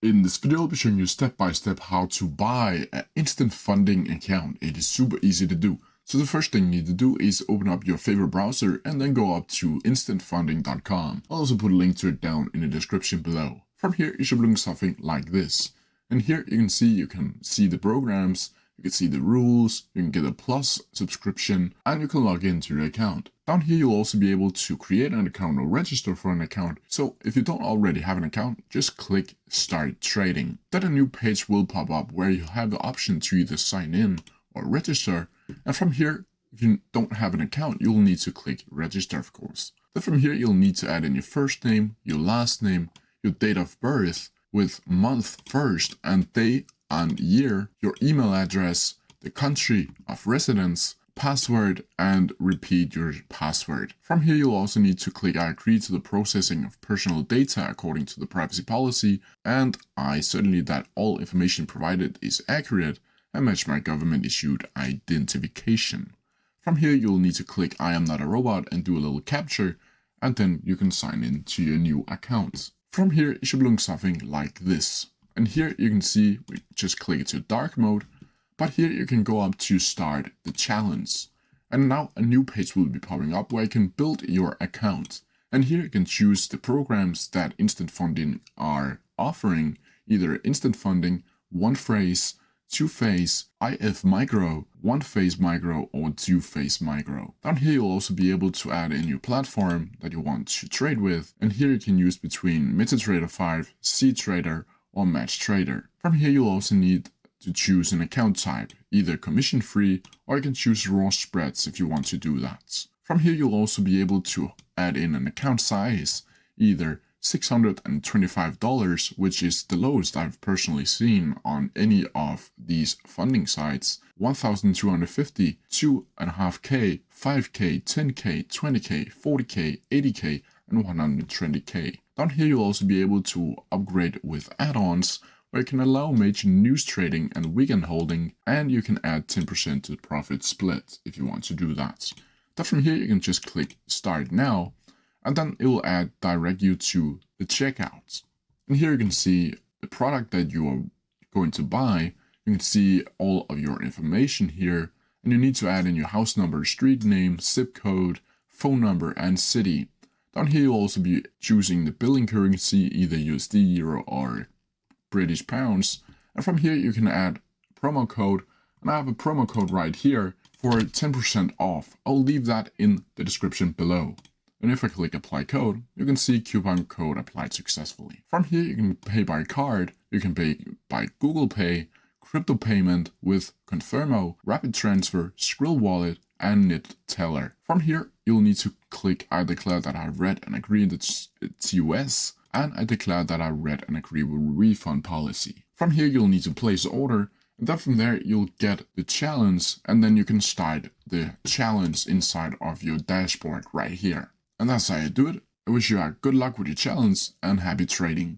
In this video, I'll be showing you step by step how to buy an instant funding account. It is super easy to do. So the first thing you need to do is open up your favorite browser and then go up to instantfunding.com. I'll also put a link to it down in the description below. From here, you should look something like this. And here you can see the programs, you can see the rules, you can get a plus subscription, and you can log into your account. Down here, you'll also be able to create an account or register for an account. So if you don't already have an account, just click Start Trading. Then a new page will pop up where you have the option to either sign in or register. And from here, if you don't have an account, you'll need to click Register, of course. Then from here, you'll need to add in your first name, your last name, your date of birth with month first and day and year, your email address, the country of residence, password, and repeat your password. From here, you'll also need to click I agree to the processing of personal data according to the privacy policy, and I certainly that all information provided is accurate and match my government issued identification. From here, you'll need to click I am not a robot and do a little capture, and then you can sign in to your new account. From here, it should look something like this. And here you can see, we just click to dark mode, but here you can go up to start the challenge. And now a new page will be popping up where you can build your account. And here you can choose the programs that Instant Funding are offering, either Instant Funding, One Phrase, Two Phase, IF Micro, One Phase Micro, or Two Phase Micro. Down here you'll also be able to add in your platform that you want to trade with, and here you can use between MetaTrader 5, CTrader, or Match Trader. From here you'll also need to choose an account type, either commission free, or you can choose raw spreads if you want to do that. From here you'll also be able to add in an account size, either $625, which is the lowest I've personally seen on any of these funding sites, 1,250, 2.5K, 5K, 10K, 20K, 40K, 80K, and 120K. Down here you'll also be able to upgrade with add-ons, where you can allow major news trading and weekend holding, and you can add 10% to the profit split if you want to do that. Then from here you can just click Start Now, and then it will direct you to the checkout. And here you can see the product that you are going to buy. You can see all of your information here, and you need to add in your house number, street name, zip code, phone number, and city. Down here you'll also be choosing the billing currency, either USD, Euro, or British pounds. And from here you can add promo code, and I have a promo code right here for 10% off. I'll leave that in the description below. And if I click apply code, you can see coupon code applied successfully. From here you can pay by card, you can pay by Google Pay, crypto payment with Confirmo, Rapid Transfer, Skrill Wallet, and Net Teller. From here you'll need to click I declare that I read and agree that it's US, and I declare that I read and agree with refund policy. From here you'll need to place the order, and then from there you'll get the challenge, and then you can start the challenge inside of your dashboard right here. And that's how you do it. I wish you good luck with your challenge and happy trading.